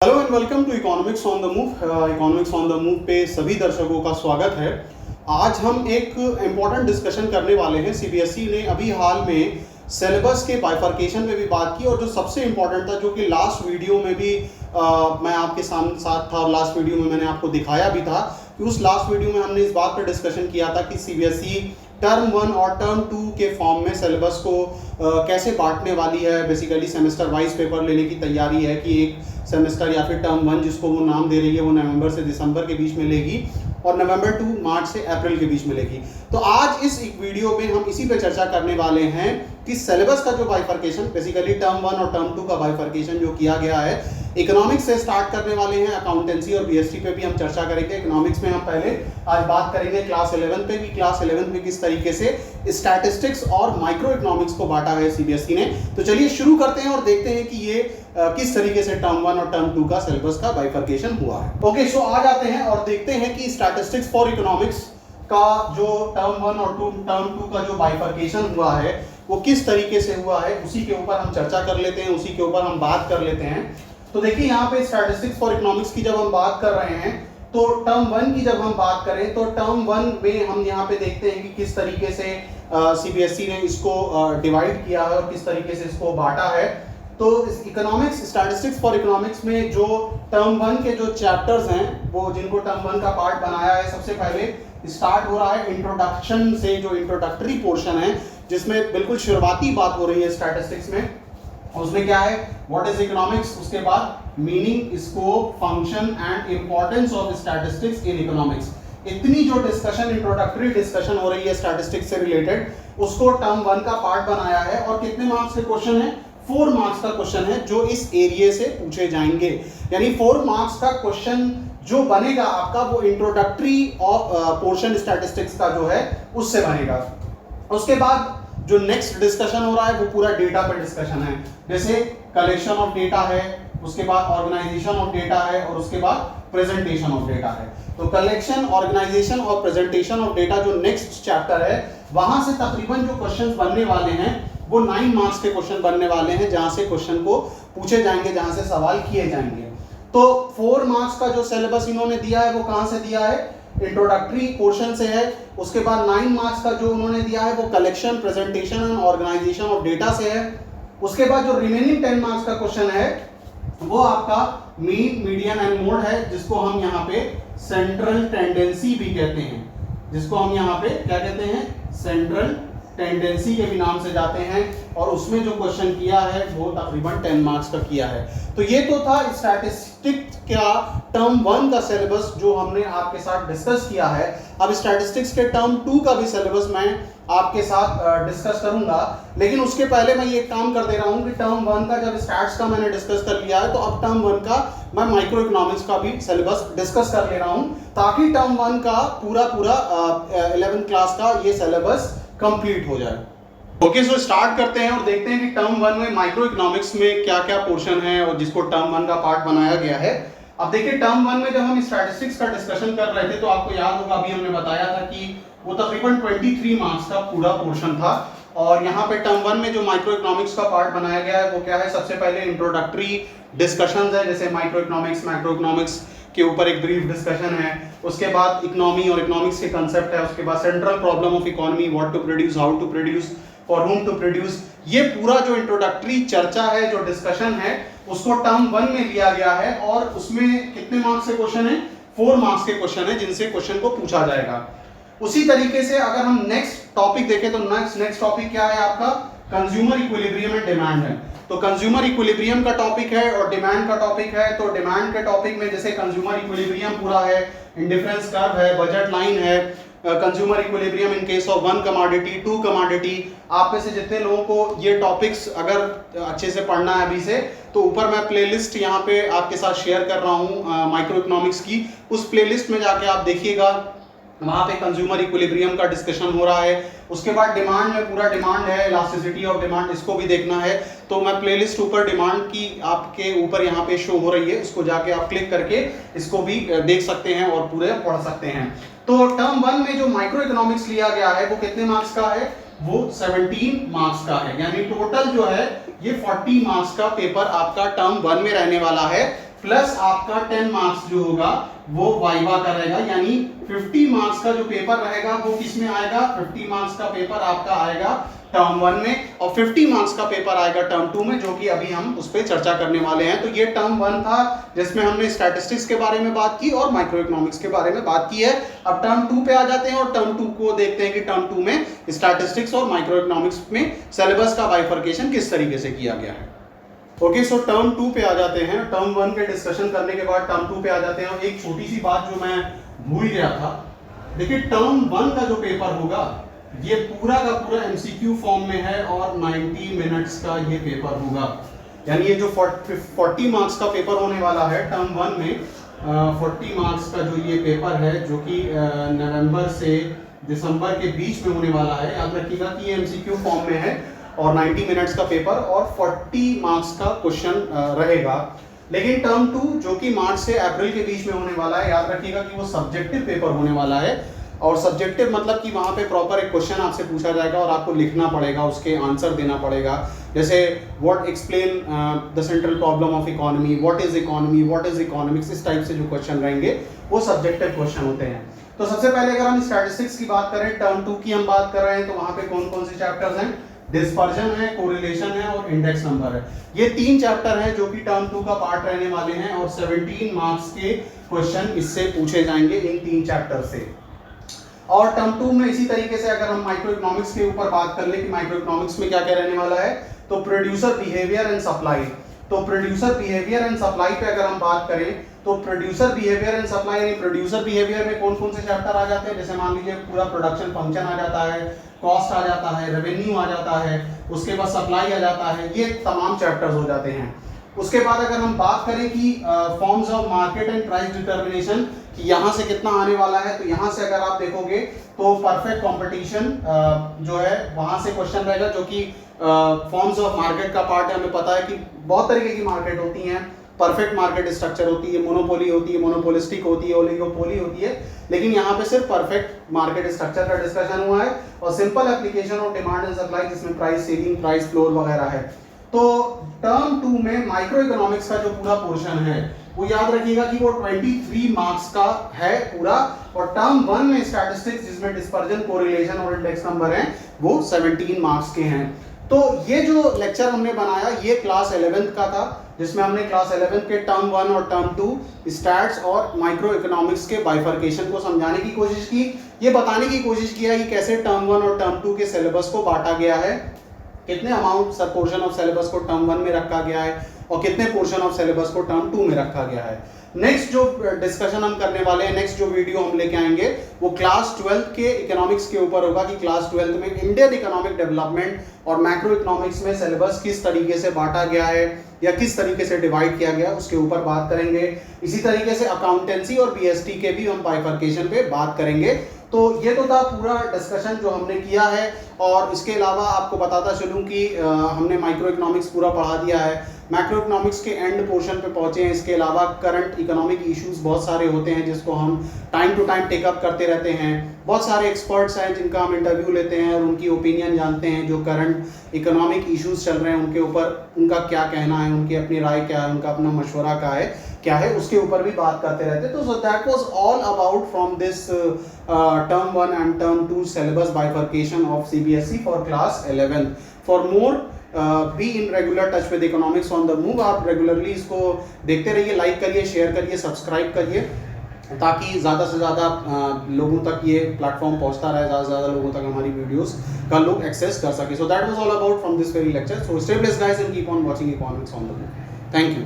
Hello and welcome to economics on the move. Economics on the move पे सभी दर्शकों का स्वागत है। आज हम एक इम्पॉर्टेंट डिस्कशन करने वाले हैं। सीबीएसई ने अभी हाल में सिलेबस के बाइफर्केशन में भी बात की, और जो सबसे इम्पॉर्टेंट था, जो कि लास्ट वीडियो में भी मैं आपके साथ था और लास्ट वीडियो में मैंने आपको दिखाया भी था कि उस लास्ट वीडियो में हमने इस बात पर डिस्कशन किया था कि सीबीएसई टर्म 1 और टर्म 2 के फॉर्म में सिलेबस को कैसे बांटने वाली है। बेसिकली सेमेस्टर वाइज पेपर लेने की तैयारी है कि एक सेमेस्टर या फिर टर्म 1 जिसको वो नाम दे रही है वो नवंबर से दिसंबर के बीच में लेगी और नवंबर 2 मार्च से अप्रैल के बीच में लेगी। तो आज इस एक वीडियो में हम इसी पे चर्चा करने वाले हैं कि सिलेबस का जो बाइफर्केशन, बेसिकली टर्म 1 और टर्म 2 का बाइफर्केशन जो किया गया है, इकोनॉमिक्स से स्टार्ट करने वाले हैं। अकाउंटेंसी और बीएसटी पे भी हम चर्चा करेंगे। इकोनॉमिक्स में हम पहले आज बात करेंगे क्लास 11 पे भी, क्लास 11 में किस तरीके से स्टैटिस्टिक्स और माइक्रो इकोनॉमिक्स को बांटा है सीबीएसई ने। तो चलिए शुरू करते हैं और देखते हैं कि ये किस तरीके से टर्म 1 और टर्म 2 का सिलेबस का बाइफर्केशन हुआ है। ओके, सो आ जाते हैं और देखते हैं कि स्टैटिस्टिक्स फॉर इकोनॉमिक्स का जो टर्म 1 और टर्म 2 का जो बाइफर्केशन हुआ है वो किस तरीके से हुआ है, उसी के ऊपर हम चर्चा कर लेते हैं, उसी के ऊपर हम बात कर लेते हैं। तो देखिए यहाँ पे स्टैटिस्टिक्स फॉर इकोनॉमिक्स की जब हम बात कर रहे हैं तो टर्म 1 की जब हम बात करें तो टर्म 1 में हम यहाँ पे देखते हैं कि किस तरीके से सीबीएसई ने इसको डिवाइड किया है और किस तरीके से इसको बांटा है। तो इकोनॉमिक्स, स्टैटिस्टिक्स फॉर इकोनॉमिक्स में जो टर्म 1 के जो चैप्टर्स हैं वो जिनको टर्म 1 का पार्ट बनाया है, सबसे पहले स्टार्ट हो रहा है इंट्रोडक्शन से, जो इंट्रोडक्टरी पोर्शन है जिसमें बिल्कुल शुरुआती बात हो रही है स्टैटिस्टिक्स में। उसमें क्या है, व्हाट इज इकोनॉमिक्स, उसके बाद meaning, scope, function and importance of statistics in economics. इतनी जो डिस्कशन, इंट्रोडक्टरी डिस्कशन हो रही है स्टैटिस्टिक्स से रिलेटेड, उसको टर्म 1 का पार्ट बनाया है। और कितने मार्क्स के क्वेश्चन है? 4 मार्क्स का क्वेश्चन है जो इस एरिया से पूछे जाएंगे। यानी 4 मार्क्स का क्वेश्चन जो बनेगा आपका वो इंट्रोडक्टरी पोर्शन स्टैटिस्टिक्स का जो है उससे बनेगा। उसके बाद जो नेक्स्ट डिस्कशन हो रहा है वो पूरा डेटा पर डिस्कशन है, जैसे कलेक्शन ऑफ डेटा है, उसके बाद ऑर्गेनाइजेशन ऑफ डेटा है और उसके बाद प्रेजेंटेशन ऑफ डेटा है। तो कलेक्शन, ऑर्गेनाइजेशन और प्रेजेंटेशन ऑफ डेटा जो नेक्स्ट चैप्टर है, वहां से तकरीबन जो क्वेश्चंस बनने वाले हैं वो 9 मार्क्स के क्वेश्चन बनने वाले हैं, जहां से क्वेश्चन को पूछे जाएंगे, जहां से सवाल किए जाएंगे। तो 4 मार्क्स का जो सिलेबस इन्होंने दिया है वो कहां से दिया है? इंट्रोडक्टरी पोर्शन से है। उसके बाद 9 मार्क्स का जो उन्होंने दिया है वो collection, presentation and organisation of data से है। उसके बाद जो रिमेनिंग 10 मार्क्स का क्वेश्चन है वो आपका मीन, मीडियन एंड मोड है, जिसको हम यहाँ पे सेंट्रल टेंडेंसी भी कहते हैं, जिसको हम यहाँ पे क्या कहते हैं? सेंट्रल टेंडेंसी के भी नाम से जाते हैं। और उसमें जो क्वेश्चन किया है वो तकरीबन 10 मार्क्स का किया है। तो ये तो था स्टैटिस्टिक्स का टर्म 1 का सिलेबस जो हमने आपके साथ डिस्कस किया है। अब स्टैटिस्टिक्स के टर्म 2 का भी सिलेबस मैं आपके साथ डिस्कस करूंगा, लेकिन उसके पहले मैं ये काम कर दे रहा हूं कि टर्म 1 का जब स्टैट्स का मैंने डिस्कस कर लिया है तो अब टर्म 1 का मैं माइक्रो इकोनॉमिक्स का भी सिलेबस डिस्कस कर ले रहा हूं, ताकि टर्म 1 का पूरा 11th क्लास का ये सिलेबस कंप्लीट हो जाए। ओके, सो स्टार्ट करते हैं और देखते हैं कि टर्म 1 में माइक्रो इकोनॉमिक्स में क्या क्या पोर्शन है और जिसको टर्म 1 का पार्ट बनाया गया है। अब देखिए टर्म 1 में जब हम स्टैटिस्टिक्स का डिस्कशन कर रहे थे तो आपको याद होगा, अभी हमने बताया था कि वो तकरीबन 23 मार्क्स का पूरा पोर्शन था। और यहाँ पे टर्म 1 में जो माइक्रो इकोनॉमिक्स का पार्ट बनाया गया है वो क्या है? सबसे पहले इंट्रोडक्टरी डिस्कशंस है, जैसे माइक्रो इकोनॉमिक्स, मैक्रो इकोनॉमिक्स के ऊपर एक ब्रीफ डिस्कशन है। उसके बाद इकोनॉमी और इकोनॉमिक्स के कंसेप्ट है। उसके बाद central problem of economy, what to produce, how to produce, for whom to produce. ये पूरा जो इंट्रोडक्टरी चर्चा है, जो डिस्कशन है, उसको टर्म 1 में लिया गया है। और उसमें कितने मार्क्स के क्वेश्चन है? 4 मार्क्स के क्वेश्चन है, जिनसे क्वेश्चन को पूछा जाएगा। उसी तरीके से अगर हम नेक्स्ट टॉपिक देखें तो नेक्स्ट टॉपिक क्या है आपका? कंज्यूमर इक्विलिब्रियम एंड डिमांड है। तो कंज्यूमर इक्विलिब्रियम का टॉपिक है और डिमांड का टॉपिक है। तो डिमांड के टॉपिक में जैसे कंज्यूमर इक्विलिब्रियम पूरा है, इंडिफरेंस कर्व है, बजट लाइन है, consumer equilibrium in case of 1 commodity, 2 commodity. आप में से जितने लोगों को ये टॉपिक्स अगर अच्छे से पढ़ना है अभी से, तो ऊपर मैं प्लेलिस्ट यहाँ पे आपके साथ शेयर कर रहा हूँ माइक्रो इकोनॉमिक्स की। उस प्लेलिस्ट में जाके आप देखिएगा, वहां पे कंज्यूमर इक्विलिब्रियम का डिस्कशन हो रहा है। उसके बाद डिमांड में पूरा डिमांड है, इलास्टिसिटी ऑफ डिमांड, इसको भी देखना है। तो मैं प्लेलिस्ट ऊपर डिमांड की आपके ऊपर यहाँ पे शो हो रही है, उसको जाके आप क्लिक करके इसको भी देख सकते हैं और पूरे पढ़ सकते हैं। तो टर्म 1 में जो माइक्रो इकोनॉमिक्स लिया गया है वो कितने मार्क्स का है? वो 17 मार्क्स का है। यानी टोटल जो है ये 40 मार्क्स का पेपर आपका टर्म 1 में रहने वाला है। प्लस आपका 10 मार्क्स जो होगा वो वाइवा का रहेगा, यानी 50 मार्क्स का जो पेपर रहेगा वो किस में आएगा, 50 मार्क्स का पेपर आपका आएगा टर्म 1 में और 50 मार्क्स का पेपर आएगा टर्म 2 में, जो कि अभी हम उस पर चर्चा करने वाले हैं। तो ये टर्म 1 था जिसमें हमने स्टैटिस्टिक्स के बारे में बात की और माइक्रो इकोनॉमिक्स के बारे में बात की है। अब टर्म 2 पे आ जाते हैं और टर्म 2 को देखते हैं कि टर्म 2 में स्टैटिस्टिक्स और माइक्रो इकोनॉमिक्स में सिलेबस का बाइफर्केशन किस तरीके से किया गया है। ओके, सो टर्म 2 पे आ जाते हैं। टर्म 1 के डिस्कशन करने के बाद टर्म 2 पे आ जाते हैं। और एक छोटी सी बात जो मैं भूल गया था, देखिए टर्म 1 का जो पेपर होगा ये पूरा का पूरा एमसीक्यू फॉर्म में है और 90 मिनट्स का ये पेपर होगा, यानी ये जो 40 मार्क्स का पेपर होने वाला है टर्म 1 में, 40 मार्क्स का जो ये पेपर है जो कि नवंबर से दिसंबर के बीच में होने वाला है। याद रखिएगा कि ये एमसीक्यू फॉर्म में है और 90 मिनट्स का पेपर और 40 मार्क्स का क्वेश्चन रहेगा। लेकिन टर्म 2 जो कि मार्च से अप्रैल के बीच में होने वाला है, याद रखिएगा कि वो सब्जेक्टिव पेपर होने वाला है। और सब्जेक्टिव मतलब कि वहाँ पे प्रॉपर एक क्वेश्चन आपसे पूछा जाएगा और आपको लिखना पड़ेगा, उसके आंसर देना पड़ेगा। जैसे what explain the central problem of economy, what is economy, what is economics, इस टाइप से जो क्वेश्चन रहेंगे वो सब्जेक्टिव क्वेश्चन होते हैं। तो सबसे पहले अगर हम स्टैटिस्टिक्स की बात करें, टर्म 2 की हम बात कर रहे हैं, तो वहाँ पे कौन कौन से चैप्टर्स हैं, डिस्पर्जन है, कोरिलेशन है और इंडेक्स नंबर है। ये 3 चैप्टर हैं जो कि टर्म 2 का पार्ट रहने वाले हैं और 17 मार्क्स के क्वेश्चन इससे पूछे जाएंगे इन 3 चैप्टर से। और टर्म 2 में इसी तरीके से अगर हम माइक्रो इकोनॉमिक्स के ऊपर बात कर ले कि माइक्रो इकोनॉमिक्स में क्या क्या रहने वाला है, तो प्रोड्यूसर बिहेवियर एंड सप्लाई। तो प्रोड्यूसर बिहेवियर एंड सप्लाई पे अगर हम बात करें तो प्रोड्यूसर बिहेवियर एंड सप्लाई, यानी प्रोड्यूसर बिहेवियर में कौन कौन से चैप्टर आ जाते हैं, जैसे मान लीजिए पूरा प्रोडक्शन फंक्शन आ जाता है, कॉस्ट आ जाता है, रेवेन्यू आ जाता है, उसके बाद सप्लाई आ जाता है, ये तमाम चैप्टर्स हो जाते हैं। उसके बाद अगर हम बात करें कि forms of market and price determination, कि यहाँ से कितना आने वाला है, तो यहाँ से अगर आप देखोगे तो परफेक्ट कंपटीशन जो है वहाँ से क्वेश्चन रहेगा, जो कि फॉर्म्स ऑफ मार्केट का पार्ट है। हमें पता है कि बहुत तरीके की मार्केट होती हैं, परफेक्ट मार्केट स्ट्रक्चर होती है, मोनोपोली होती है, मोनोपोलिस्टिक होती है, ओलिगोपोली होती है, लेकिन यहाँ पे सिर्फ परफेक्ट मार्केट स्ट्रक्चर का डिस्कशन हुआ है और simple application of demand and supply जिसमें प्राइस सीलिंग, प्राइस फ्लोर वगैरह है। तो टर्म 2 में माइक्रो इकोनॉमिक्स का जो पूरा पोर्शन है वो याद रखिएगा कि वो 23 मार्क्स का है पूरा, और टर्म 1 में स्टैटिस्टिक्स जिसमें डिस्पर्जन, कोरिलेशन और इंडेक्स नंबर हैं वो 17 मार्क्स के हैं। तो ये जो लेक्चर हमने बनाया ये क्लास 11th का था, जिसमें हमने क्लास 11th के टर्म 1 और टर्म 2 स्टैट्स और माइक्रो इकोनॉमिक्स के बाइफर्केशन को समझाने की कोशिश की, ये बताने की कोशिश किया कि कैसे टर्म 1 और टर्म 2 के सिलेबस को बांटा गया है, कितने अमाउंट सब पोर्शन ऑफ सिलेबस को टर्म 1 में रखा गया है और कितने पोर्शन ऑफ सिलेबस को टर्म 2 में रखा गया है। नेक्स्ट जो डिस्कशन हम करने वाले हैं, नेक्स्ट जो वीडियो हम लेके आएंगे वो क्लास 12 के इकोनॉमिक्स के ऊपर होगा कि क्लास 12 में इंडियन इकोनॉमिक डेवलपमेंट और मैक्रो इकोनॉमिक्स में सिलेबस किस तरीके से बांटा गया है या किस तरीके से डिवाइड किया गया है, उसके ऊपर बात करेंगे। इसी तरीके से अकाउंटेंसी और बीएसटी के भी हम बाइफर्केशन पे बात करेंगे। तो ये तो था पूरा डिस्कशन जो हमने किया है, और इसके अलावा आपको बताता चलूँ कि हमने माइक्रो इकोनॉमिक्स पूरा पढ़ा दिया है, मैक्रो इकोनॉमिक्स के एंड पोर्शन पे पहुंचे हैं। इसके अलावा करंट इकोनॉमिक इश्यूज बहुत सारे होते हैं जिसको हम टाइम टू टाइम टेकअप करते रहते हैं। बहुत सारे एक्सपर्ट्स हैं जिनका हम इंटरव्यू लेते हैं और उनकी ओपिनियन जानते हैं, जो करंट इकोनॉमिक इश्यूज चल रहे हैं उनके ऊपर उनका क्या कहना है, उनकी अपनी राय क्या है, उनका अपना मशवरा क्या है, उसके ऊपर भी बात करते रहते हैं। तो so that was all about from this term 1 and term 2 syllabus bifurcation of CBSE for class 11। For more be in regular touch with economics on the move, आप रेगुलरली इसको देखते रहिए, लाइक करिए, शेयर करिए, सब्सक्राइब करिए, ताकि ज़्यादा से ज़्यादा लोगों तक ये प्लेटफॉर्म पहुंचता रहे, ज़्यादा से ज़्यादा लोगों तक हमारी वीडियोस का लोग एक्सेस कर सके। So that was all about from this very lecture. So stay blessed guys and keep on watching economics on the move. Thank you.